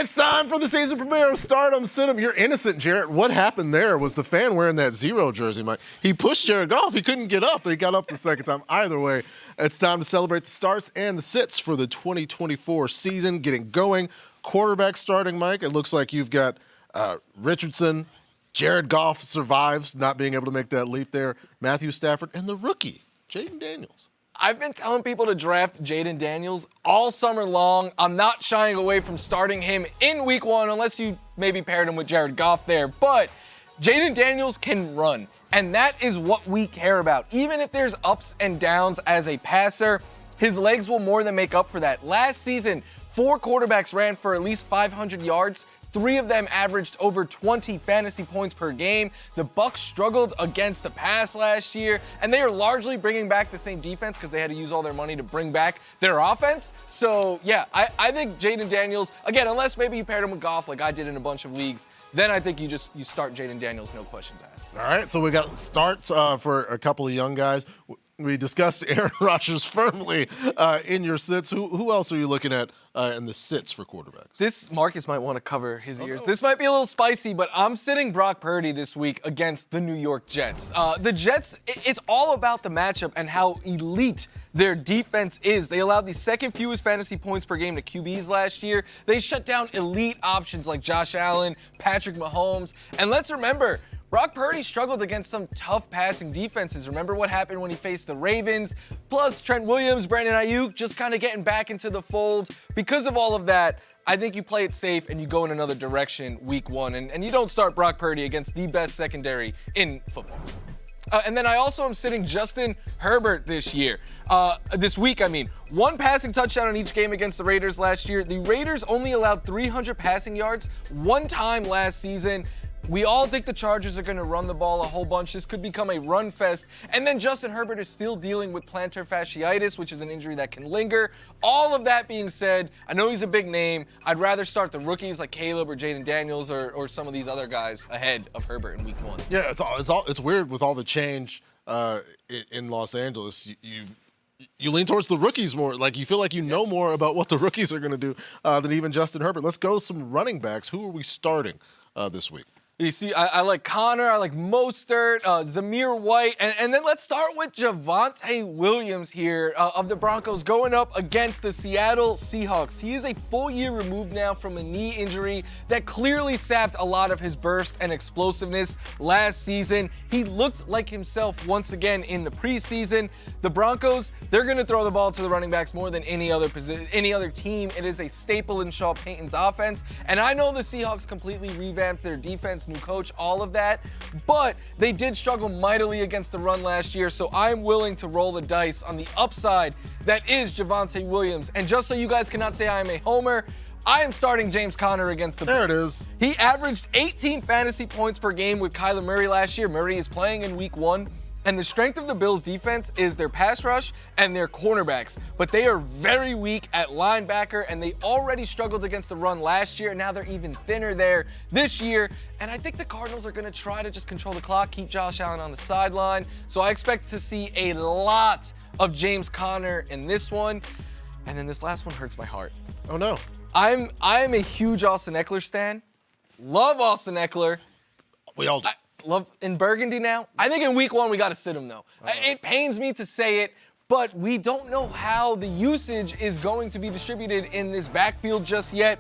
It's time for the season premiere of Stardom Sit 'em. You're innocent, Jarrett. What happened there was the fan wearing that zero jersey, Mike. He pushed Jared Goff. He couldn't get up. He got up the second time. Either way, it's time to celebrate the starts and the sits for the 2024 season. Getting going. Quarterback starting, Mike. It looks like you've got Richardson. Jared Goff survives not being able to make that leap there. Matthew Stafford and the rookie, Jayden Daniels. I've been telling people to draft Jayden Daniels all summer long. I'm not shying away from starting him in week one unless you maybe paired him with Jared Goff there. But Jayden Daniels can run, and that is what we care about. Even if there's ups and downs as a passer, his legs will more than make up for that. Last season, 4 quarterbacks ran for at least 500 yards. 3 of them averaged over 20 fantasy points per game. The Bucs struggled against the pass last year, and they are largely bringing back the same defense because they had to use all their money to bring back their offense. So, yeah, I think Jayden Daniels, again, unless maybe you paired him with Goff like I did in a bunch of leagues, then I think you start Jayden Daniels, no questions asked. All right, so we got starts for a couple of young guys. We discussed Aaron Rodgers firmly in your sits. Who else are you looking at in the sits for quarterbacks? This Marcus might want to cover his ears. This might be a little spicy, but I'm sitting Brock Purdy this week against the New York Jets. The Jets, it's all about the matchup and how elite their defense is. They allowed the second fewest fantasy points per game to QBs last year. They shut down elite options like Josh Allen, Patrick Mahomes. And let's remember, Brock Purdy struggled against some tough passing defenses. Remember what happened when he faced the Ravens? Plus, Trent Williams, Brandon Ayuk, just kind of getting back into the fold. Because of all of that, I think you play it safe and you go in another direction week one. And you don't start Brock Purdy against the best secondary in football. And then I also am sitting Justin Herbert this week. 1 passing touchdown in each game against the Raiders last year. The Raiders only allowed 300 passing yards one time last season. We all think the Chargers are going to run the ball a whole bunch. This could become a run fest. And then Justin Herbert is still dealing with plantar fasciitis, which is an injury that can linger. All of that being said, I know he's a big name. I'd rather start the rookies like Caleb or Jayden Daniels or some of these other guys ahead of Herbert in week one. Yeah, it's weird with all the change in Los Angeles. You lean towards the rookies more. Like, you feel like you know more about what the rookies are going to do than even Justin Herbert. Let's go some running backs. Who are we starting this week? You see, I like Connor, I like Mostert, Zamir White, and then let's start with Javonte Williams here of the Broncos going up against the Seattle Seahawks. He is a full year removed now from a knee injury that clearly sapped a lot of his burst and explosiveness last season. He looked like himself once again in the preseason. The Broncos, they're going to throw the ball to the running backs more than any other team. It is a staple in Sean Payton's offense, and I know the Seahawks completely revamped their defense, new coach, all of that, but they did struggle mightily against the run last year, so I'm willing to roll the dice on the upside that is Javonte Williams. And just so you guys cannot say I am a homer, I am starting James Conner against the Bills. There it is. He averaged 18 fantasy points per game with Kyler Murray last year. Murray is playing in week one. And the strength of the Bills' defense is their pass rush and their cornerbacks. But they are very weak at linebacker, and they already struggled against the run last year, and now they're even thinner there this year. And I think the Cardinals are going to try to just control the clock, keep Josh Allen on the sideline. So I expect to see a lot of James Conner in this one. And then this last one hurts my heart. Oh, no. I'm a huge Austin Eckler stan. Love Austin Eckler. We all do. Love in Burgundy now. I think in week one we got to sit him though. It pains me to say it, but we don't know how the usage is going to be distributed in this backfield just yet.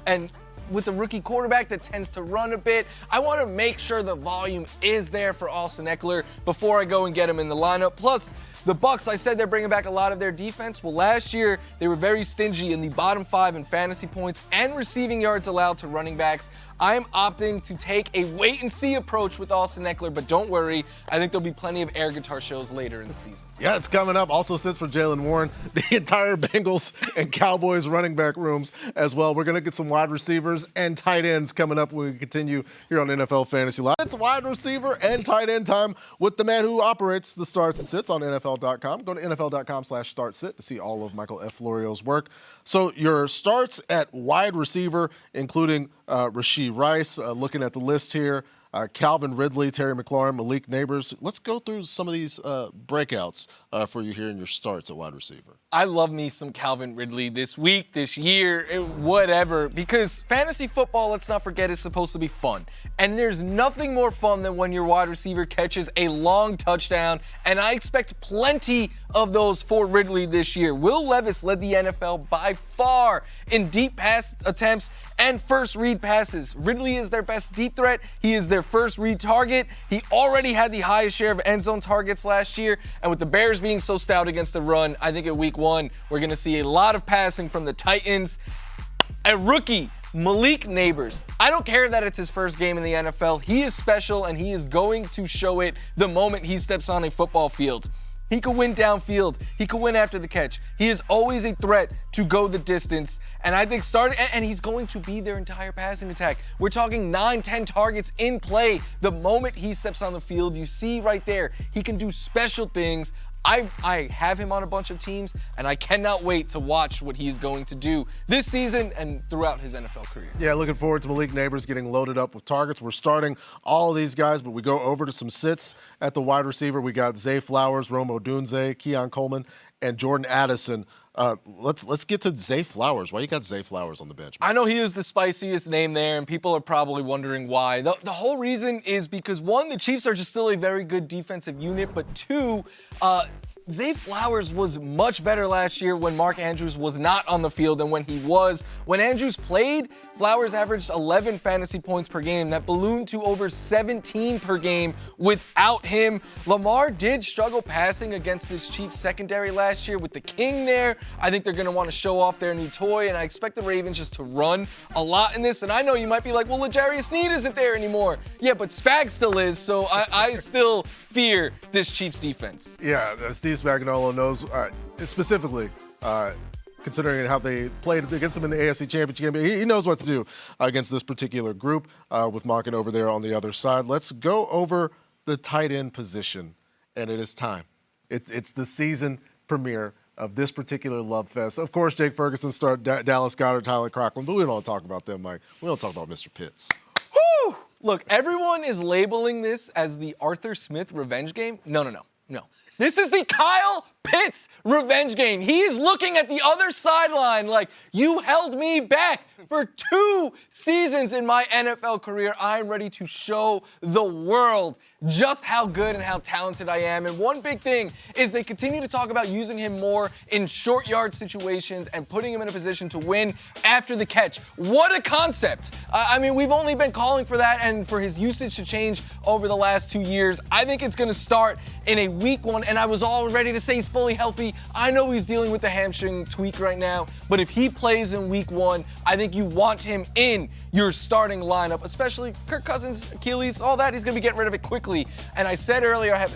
And with a rookie quarterback that tends to run a bit, I want to make sure the volume is there for Austin Eckler before I go and get him in the lineup. Plus, the Bucs, I said they're bringing back a lot of their defense. Well, last year, they were very stingy in the bottom 5 in fantasy points and receiving yards allowed to running backs. I'm opting to take a wait-and-see approach with Austin Eckler, but don't worry. I think there'll be plenty of air guitar shows later in the season. Yeah, it's coming up. Also sits for Jaylen Warren, the entire Bengals and Cowboys running back rooms as well. We're going to get some wide receivers and tight ends coming up when we continue here on NFL Fantasy Live. It's wide receiver and tight end time with the man who operates the starts and sits on NFL.com. Go to NFL.com/startsit to see all of Michael F. Florio's work. So your starts at wide receiver, including Rashee Rice, looking at the list here. Calvin Ridley, Terry McLaurin, Malik Neighbors. Let's go through some of these breakouts for you here in your starts at wide receiver. I love me some Calvin Ridley this week, this year, whatever, because fantasy football, let's not forget, is supposed to be fun. And there's nothing more fun than when your wide receiver catches a long touchdown, and I expect plenty of those for Ridley this year. Will Levis led the NFL by far in deep pass attempts and first read passes. Ridley is their best deep threat. He is their first read target. He already had the highest share of end zone targets last year, and with the Bears being so stout against the run, I think at week 1, we're going to see a lot of passing from the Titans. A rookie, Malik Neighbors. I don't care that it's his first game in the NFL. He is special, and he is going to show it the moment he steps on a football field. He could win downfield. He could win after the catch. He is always a threat to go the distance. And I think and he's going to be their entire passing attack. We're talking 9-10 targets in play the moment he steps on the field. You see right there, he can do special things. I have him on a bunch of teams, and I cannot wait to watch what he's going to do this season and throughout his NFL career. Yeah, looking forward to Malik Neighbors getting loaded up with targets. We're starting all of these guys, but we go over to some sits at the wide receiver. We got Zay Flowers, Rome Odunze, Keon Coleman, and Jordan Addison. Let's get to Zay Flowers. Why you got Zay Flowers on the bench? I know he is the spiciest name there, and people are probably wondering why. The whole reason is because, 1, the Chiefs are just still a very good defensive unit, but 2, Zay Flowers was much better last year when Mark Andrews was not on the field than when he was. When Andrews played, Flowers averaged 11 fantasy points per game. That ballooned to over 17 per game without him. Lamar did struggle passing against this Chiefs secondary last year with the King there. I think they're going to want to show off their new toy, and I expect the Ravens just to run a lot in this. And I know you might be like, well, L'Jarius Sneed isn't there anymore. Yeah, but Spag still is, so I still fear this Chiefs defense. Yeah, Steve Spagnuolo knows specifically, considering how they played against him in the AFC Championship game. He knows what to do against this particular group with Monken over there on the other side. Let's go over the tight end position, and it is time. It's the season premiere of this particular love fest. Of course, Jake Ferguson starred Dallas Goedert, Tyler Conklin, but we don't talk about them, Mike. We don't talk about Mr. Pitts. Whew! Look, everyone is labeling this as the Arthur Smith revenge game. No. This is the Kyle Pitts revenge game. He's looking at the other sideline like, you held me back for 2 seasons in my NFL career. I'm ready to show the world just how good and how talented I am. And one big thing is they continue to talk about using him more in short yard situations and putting him in a position to win after the catch. What a concept. I mean, we've only been calling for that and for his usage to change over the last 2 years. I think it's going to start in a week 1, and I was all ready to say he's fully healthy. I know he's dealing with the hamstring tweak right now, but if he plays in week 1, I think you want him in your starting lineup, especially Kirk Cousins, Achilles, all that. He's going to be getting rid of it quickly. And I said earlier, I have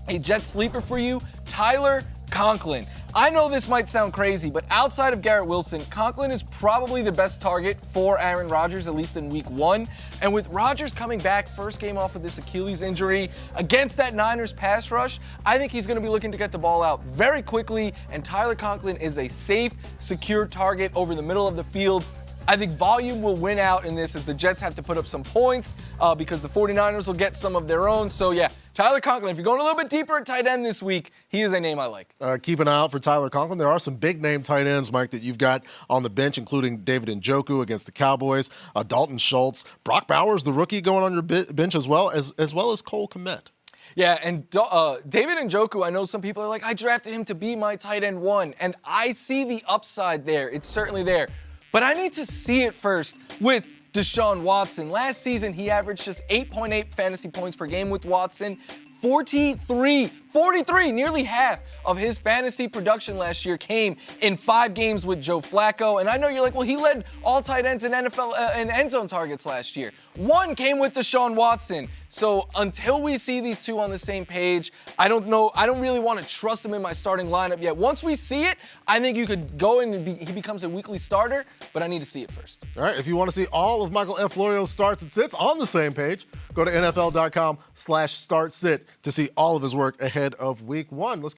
a jet sleeper for you, Tyler Conklin. I know this might sound crazy, but outside of Garrett Wilson, Conklin is probably the best target for Aaron Rodgers, at least in week 1. And with Rodgers coming back, first game off of this Achilles injury, against that Niners pass rush, I think he's going to be looking to get the ball out very quickly, and Tyler Conklin is a safe, secure target over the middle of the field. I think volume will win out in this as the Jets have to put up some points because the 49ers will get some of their own. So, yeah, Tyler Conklin, if you're going a little bit deeper at tight end this week, he is a name I like. Keep an eye out for Tyler Conklin. There are some big-name tight ends, Mike, that you've got on the bench, including David Njoku against the Cowboys, Dalton Schultz, Brock Bowers, the rookie, going on your bench as well as Cole Kmet. Yeah, and David Njoku, I know some people are like, I drafted him to be my tight end 1, and I see the upside there. It's certainly there. But I need to see it first with Deshaun Watson. Last season, he averaged just 8.8 fantasy points per game with Watson. 43, nearly half of his fantasy production last year came in 5 games with Joe Flacco. And I know you're like, well, he led all tight ends in NFL in end zone targets last year. 1 came with Deshaun Watson. So until we see these two on the same page, I don't know. I don't really want to trust him in my starting lineup yet. Once we see it, I think you could go in and he becomes a weekly starter, but I need to see it first. All right, if you want to see all of Michael F. Florio's starts and sits on the same page, go to NFL.com/start-sit to see all of his work ahead of week 1. Let's